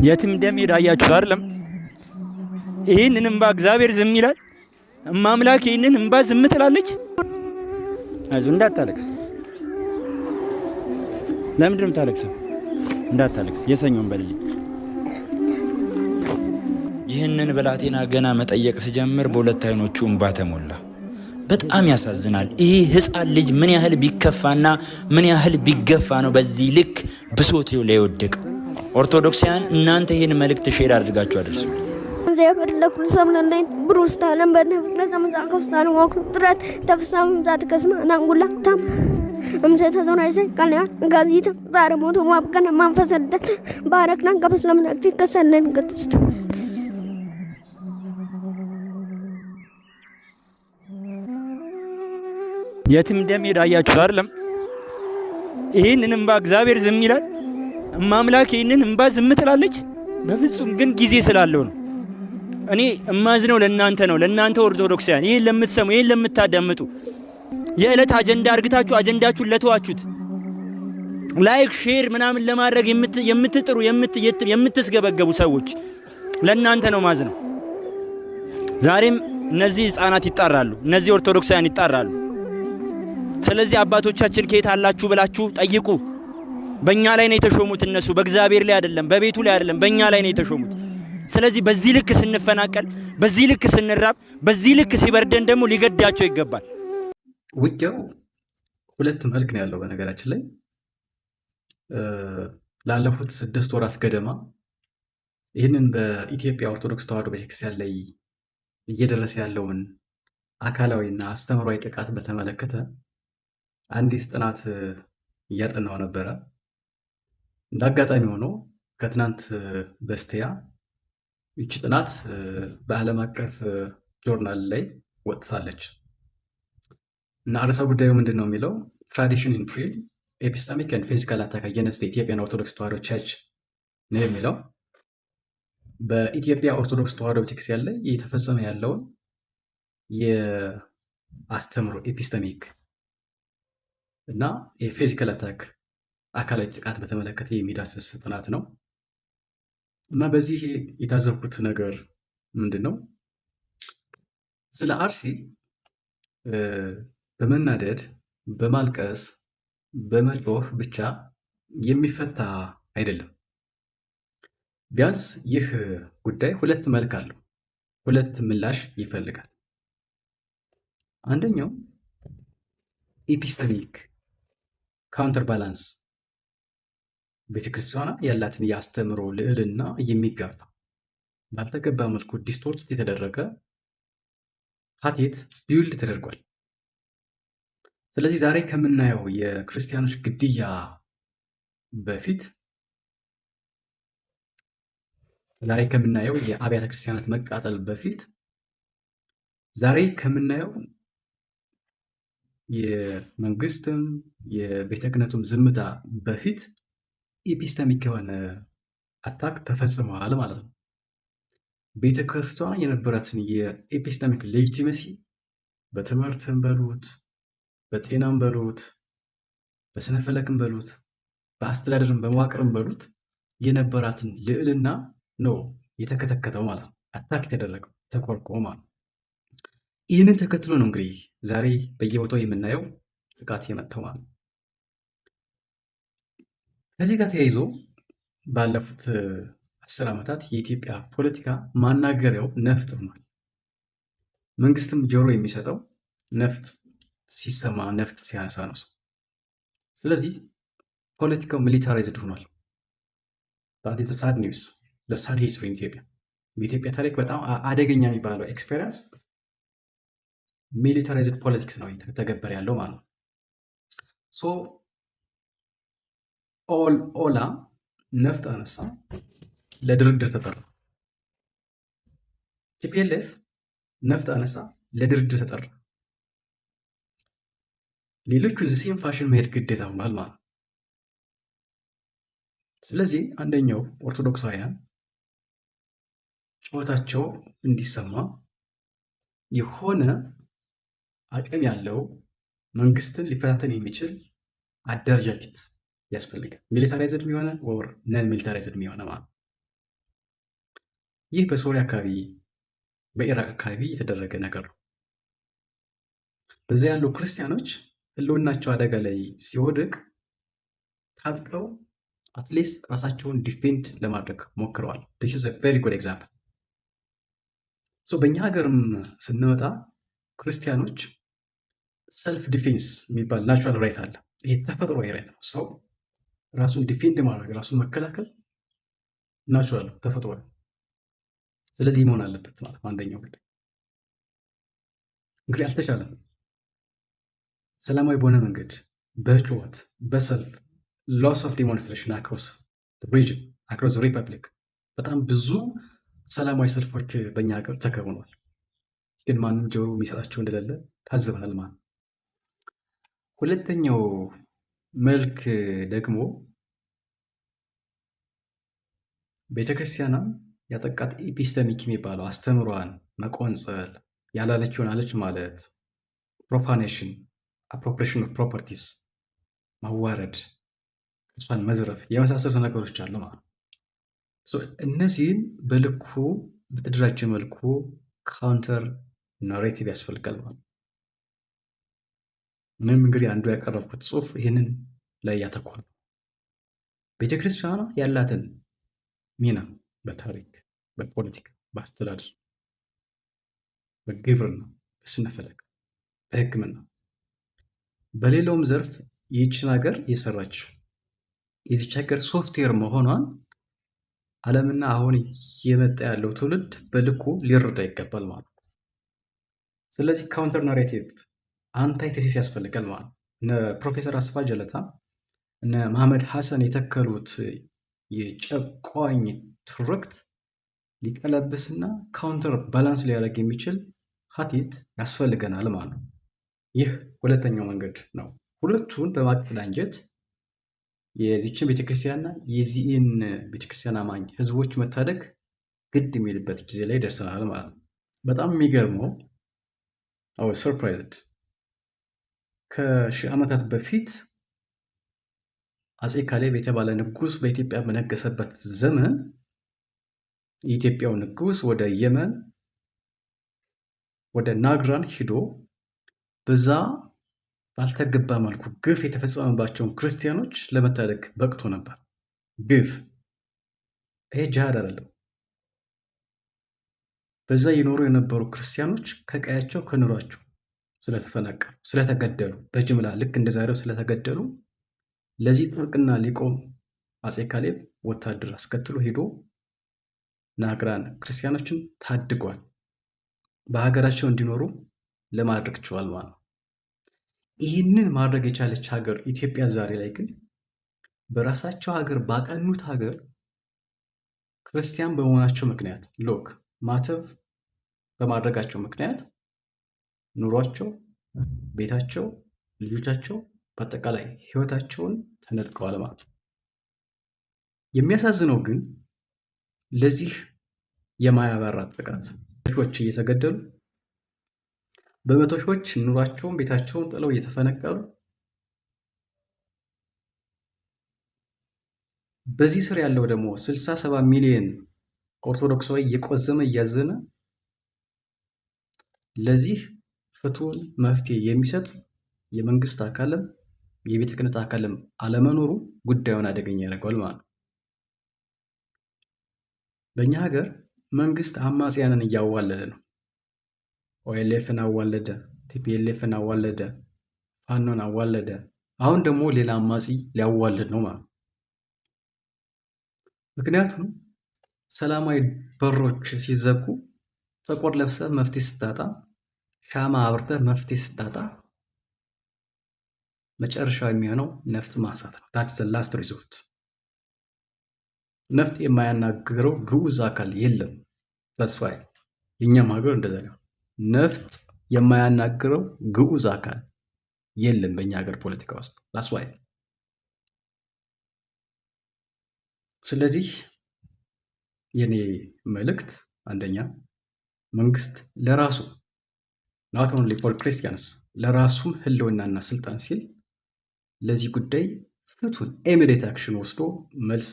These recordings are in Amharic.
የትም ደም ሄዳያችሁ አይደለም። ይህንን እንባ እግዚአብሔር ዝም ይላል? እማምላክ ይህንን እንባ ዝም ትላለች? አይዞህ እንዳታለቅስ። ለምንድን ነው የምታለቅሰው? እንዳታለቅስ። የሰኞን በልልኝ። ይህንን ብላቴና ገና መጠየቅ ስጀምር በሁለት አይኖቹ እንባ ተሞላ። በጣም ያሳዝናል። ይህ ህፃን ልጅ ምን ያህል ቢከፋና ምን ያህል ቢገፋ ነው በዚህ ልክ ብሶት ላይ ወደቀ? ኦርቶዶክሳውያን እናንተ ይህን መልእክት ሼር አድርጋችሁ አድርሱ። ለኩል ሰምነናይ ብሩስታለም በነፍለ ዘመዛከስታን ወክሩ ጥራት ተፈሳም ዛት ከስማ ናንጉላ ታም እምሰተ ቶናይሰ ቃልያ ጋዚታ ዛሬ ሞቶ ማብቀን ማንፈሰደት ባረክና ቀበስ ለምናክቲ ከሰነን ገጥስት የትም ደም ሄዳያችሁ አይደለም። ይህንን እንባ እግዚአብሔር ዝም ይላል? እማምላክ ይህንን እንባ ዝም ትላለች? በፍጹም። ግን ጊዜ ስላለው ነው። እኔ እማዝነው ለእናንተ ነው፣ ለእናንተ ኦርቶዶክሳውያን፣ ይህን ለምትሰሙ፣ ይህን ለምታዳምጡ፣ የዕለት አጀንዳ አርግታችሁ አጀንዳችሁን ለተዋችሁት ላይክ ሼር ምናምን ለማድረግ የምትጥሩ የምትስገበገቡ ሰዎች ለእናንተ ነው ማዝነው። ዛሬም እነዚህ ህፃናት ይጣራሉ፣ እነዚህ ኦርቶዶክሳውያን ይጣራሉ። ስለዚህ አባቶቻችን ከየት አላችሁ ብላችሁ ጠይቁ። በእኛ ላይ ነው የተሾሙት እነሱ፣ በእግዚአብሔር ላይ አይደለም፣ በቤቱ ላይ አይደለም፣ በእኛ ላይ ነው የተሾሙት። ስለዚህ በዚህ ልክ ስንፈናቀል፣ በዚህ ልክ ስንራብ፣ በዚህ ልክ ሲበርደን ደግሞ ሊገዳቸው ይገባል። ውጊያው ሁለት መልክ ነው ያለው። በነገራችን ላይ ላለፉት 6 ወራት ገደማ ይህንን በኢትዮጵያ ኦርቶዶክስ ተዋሕዶ ቤተክርስቲያን ላይ እየደረሰ ያለውን አካላዊና አስተምህሯዊ ጥቃት በተመለከተ አንዲት ጥናት እያጠናው ነበረ። እንደ አጋጣሚ ሆኖ ከትናንት በስቲያ ይቺ ጥናት በዓለም አቀፍ ጆርናል ላይ ወጥታለች እና ርዕሰ ጉዳዩ ምንድን ነው የሚለው ትራዲሽን ኢን ፕሪል ኤፒስተሚክ ኤንድ ፊዚካል አታክ አጌንስት ኢትዮጵያን ኦርቶዶክስ ተዋሕዶ ቸርች ነው የሚለው። በኢትዮጵያ ኦርቶዶክስ ተዋሕዶ ቤተክርስቲያን ላይ እየተፈጸመ ያለውን የአስተምህሮ ኤፒስተሚክ እና የፊዚካል አታክ አካላዊ ጥቃት በተመለከተ የሚዳስስ ጥናት ነው እና በዚህ የታዘብኩት ነገር ምንድን ነው? ስለ አርሲ በመናደድ በማልቀስ በመጮህ ብቻ የሚፈታ አይደለም። ቢያንስ ይህ ጉዳይ ሁለት መልክ አለው፣ ሁለት ምላሽ ይፈልጋል። አንደኛው ኤፒስተሚክ ካውንተር ባላንስ፣ ቤተክርስቲያኗ ያላትን የአስተምህሮ ልዕልና የሚጋፋ ባልተገባ መልኩ ዲስቶርት የተደረገ ሀቴት ቢውልድ ተደርጓል። ስለዚህ ዛሬ ከምናየው የክርስቲያኖች ግድያ በፊት ዛሬ ከምናየው የአብያተ ክርስቲያናት መቃጠል በፊት ዛሬ ከምናየው የመንግስትም የቤተ ክህነቱም ዝምታ በፊት ኤፒስተሚክ የሆነ አታክ ተፈጽመዋል ማለት ነው። ቤተ ክርስቲያኗ የነበራትን የኤፒስተሚክ ሌጂቲመሲ በትምህርትም በሉት በጤናም በሉት በስነፈለክም በሉት በአስተዳደርም በመዋቅርም በሉት የነበራትን ልዕልና ነው የተከተከተው ማለት ነው። አታክ የተደረገው ተቆርቆ ማለት ነው። ይህንን ተከትሎ ነው እንግዲህ ዛሬ በየቦታው የምናየው ጥቃት የመጣው ማለት ነው። ከዚህ ጋር ተያይዞ ባለፉት 10 ዓመታት የኢትዮጵያ ፖለቲካ ማናገሪያው ነፍጥ ሆኗል። መንግስትም ጆሮ የሚሰጠው ነፍጥ ሲሰማ ነፍጥ ሲያነሳ ነው ሰው። ስለዚህ ፖለቲካው ሚሊታራይዝድ ሆኗል። that is the sad news, the sad history in ኢትዮጵያ። በኢትዮጵያ ታሪክ በጣም አደገኛ የሚባለው ኤክስፔሪንስ ሚሊታራይዝድ ፖለቲክስ ነው የተገበረ ያለው ማለት ነው። ሶ ኦላ ነፍጥ አነሳ፣ ለድርድር ተጠራ። ቲፒኤልኤፍ ነፍጥ አነሳ፣ ለድርድር ተጠራ። ሌሎቹ ሴም ፋሽን መሄድ ግዴታ ሆኗል ማለት ነው። ስለዚህ አንደኛው ኦርቶዶክሳውያን ጩኸታቸው እንዲሰማ የሆነ አቅም ያለው መንግስትን ሊፈታተን የሚችል አደረጃጀት ያስፈልጋል። ሚሊታራይዝድ የሆነ ወር ነን ሚሊታራይዝድ የሆነ ማለት ይህ በሶሪያ አካባቢ፣ በኢራቅ አካባቢ የተደረገ ነገር ነው። በዚያ ያሉ ክርስቲያኖች ህልውናቸው አደጋ ላይ ሲወድቅ ታጥቀው አትሊስት ራሳቸውን ዲፌንድ ለማድረግ ሞክረዋል። ዲስ ኢዝ አ ቬሪ ጉድ ኤግዛምፕል። በእኛ ሀገርም ስንመጣ ክርስቲያኖች ሰልፍ ዲፌንስ የሚባል ናቹራል ራይት አለ። ይህ ተፈጥሯዊ ራይት ነው። ሰው ራሱን ዲፌንድ ማድረግ፣ ራሱን መከላከል ናቹራል ተፈጥሯዊ። ስለዚህ መሆን አለበት ማለት አንደኛው ጉዳይ። እንግዲህ አልተቻለም። ሰላማዊ በሆነ መንገድ በጩኸት በሰልፍ ሎስ ኦፍ ዲሞንስትሬሽን አክሮስ ሪጅን አክሮስ ሪፐብሊክ በጣም ብዙ ሰላማዊ ሰልፎች በእኛ ሀገር ተከውኗል። ግን ማንም ጆሮ የሚሰጣቸው እንደሌለ ታዝበናል ማለት። ሁለተኛው መልክ ደግሞ ቤተክርስቲያኗን ያጠቃት ኢፒስተሚክ የሚባለው አስተምሯን መቆንጸል፣ ያላለችውን አለች ማለት፣ ፕሮፋኔሽን፣ አፕሮፕሪዬሽን ኦፍ ፕሮፐርቲስ ማዋረድ፣ እሷን መዝረፍ የመሳሰሉት ነገሮች አሉ ማለት ነው። እነዚህን በልኩ በተደራጀ መልኩ ካውንተር ናሬቲቭ ያስፈልጋል ማለት ነው። ምንም እንግዲህ አንዱ ያቀረብኩት ጽሁፍ ይህንን ላይ ያተኮረ ቤተክርስቲያኗ ያላትን ሚና በታሪክ፣ በፖለቲካ፣ በአስተዳደር፣ በግብርና፣ በስነፈለግ፣ በሕክምና በሌላውም ዘርፍ ይህችን ሀገር የሰራች የዚች ሀገር ሶፍትዌር መሆኗን ዓለምና አሁን እየመጣ ያለው ትውልድ በልኩ ሊረዳ ይገባል ማለት ነው። ስለዚህ ካውንተር ናሬቲቭ አንታይቴሲስ ያስፈልጋል ማለት ነው። እነ ፕሮፌሰር አስፋ ጀለታ እነ መሐመድ ሐሰን የተከሉት የጨቋኝ ትርክት ሊቀለብስና ካውንተር ባላንስ ሊያደርግ የሚችል ሀቲት ያስፈልገናል ማለት ነው። ይህ ሁለተኛው መንገድ ነው። ሁለቱን በማቀዳጀት የዚችን ቤተክርስቲያንና የዚህን ቤተክርስቲያን አማኝ ህዝቦች መታደግ ግድ የሚልበት ጊዜ ላይ ደርሰናል ማለት ነው። በጣም የሚገርመው ሰርፕራይዝድ ከ1000 ዓመታት በፊት አፄ ካሌብ የተባለ ንጉስ በኢትዮጵያ በነገሰበት ዘመን የኢትዮጵያው ንጉስ ወደ የመን ወደ ናግራን ሂዶ በዛ ባልተገባ መልኩ ግፍ የተፈጸመባቸውን ክርስቲያኖች ለመታደግ በቅቶ ነበር። ግፍ ይሄ ጅሃድ አይደለም። በዛ ይኖሩ የነበሩ ክርስቲያኖች ከቀያቸው ከኑሯቸው ስለተፈናቀሉ፣ ስለተገደሉ፣ በጅምላ ልክ እንደ ዛሬው ስለተገደሉ ለዚህ ጥብቅና ሊቆም አፄ ካሌብ ወታደር አስከትሎ ሄዶ ናግራን ክርስቲያኖችን ታድጓል። በሀገራቸው እንዲኖሩ ለማድረግ ችሏል ማለት ነው። ይህንን ማድረግ የቻለች ሀገር ኢትዮጵያ ዛሬ ላይ ግን በራሳቸው ሀገር ባቀኑት ሀገር ክርስቲያን በመሆናቸው ምክንያት ሎክ ማተብ በማድረጋቸው ምክንያት ኑሯቸው፣ ቤታቸው፣ ልጆቻቸው በአጠቃላይ ህይወታቸውን ተነጥቀዋል ማለት ነው። የሚያሳዝነው ግን ለዚህ የማያባራ ጥቃት ሺዎች እየተገደሉ በመቶ ሺዎች ኑሯቸውን ቤታቸውን ጥለው እየተፈነቀሉ በዚህ ስር ያለው ደግሞ 67 ሚሊዮን ኦርቶዶክሳዊ እየቆዘመ እያዘነ ለዚህ ፍቱን መፍትሄ የሚሰጥ የመንግስት አካልም የቤተ ክህነት አካልም አለመኖሩ ጉዳዩን አደገኛ ያደርገዋል ማለት ነው። በእኛ ሀገር መንግስት አማጽያንን እያዋለደ ነው። ኦኤልኤፍን አዋለደ፣ ቲፒኤልኤፍን አዋለደ፣ ፋኖን አዋለደ። አሁን ደግሞ ሌላ አማጺ ሊያዋልድ ነው ማለት ነው። ምክንያቱም ሰላማዊ በሮች ሲዘጉ ጥቁር ለብሰህ መፍትሄ ስታጣ፣ ሻማ አብርተህ መፍትሄ ስታጣ መጨረሻው የሚሆነው ነፍጥ ማንሳት ነው። ታትስ ዘ ላስት ሪዞርት። ነፍጥ የማያናግረው ግዑዝ አካል የለም። ተስፋዬ የኛም ሀገር እንደዛ ነው። ነፍጥ የማያናግረው ግዑዝ አካል የለም በእኛ ሀገር ፖለቲካ ውስጥ ላስዋይ። ስለዚህ የኔ መልእክት አንደኛ መንግስት ለራሱ not only for Christians ለራሱም ህልውናና ስልጣን ሲል ለዚህ ጉዳይ ፍቱን ኢሚዲየት አክሽን ወስዶ መልስ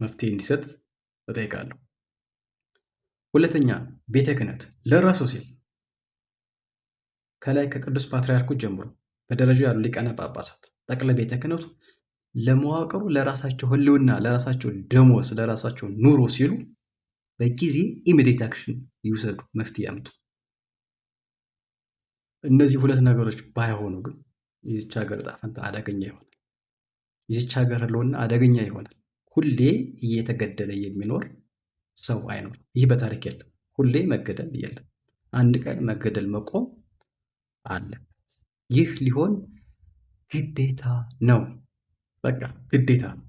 መፍትሄ እንዲሰጥ እጠይቃለሁ። ሁለተኛ ቤተ ክህነት ለራሱ ሲል ከላይ ከቅዱስ ፓትርያርኩ ጀምሮ በደረጃው ያሉ ሊቃነ ጳጳሳት ጠቅላይ ቤተ ክህነቱ ለመዋቅሩ ለራሳቸው ህልውና፣ ለራሳቸው ደሞዝ፣ ለራሳቸው ኑሮ ሲሉ በጊዜ ኢሚዲየት አክሽን ይውሰዱ፣ መፍትሄ ያምጡ። እነዚህ ሁለት ነገሮች ባይሆኑ ግን የዚች ሀገር ዕጣ ፈንታ አደገኛ ይሆናል። የዚች ሀገር ህልውና አደገኛ ይሆናል። ሁሌ እየተገደለ የሚኖር ሰው አይኖርም። ይህ በታሪክ የለም። ሁሌ መገደል የለም። አንድ ቀን መገደል መቆም አለበት። ይህ ሊሆን ግዴታ ነው። በቃ ግዴታ ነው።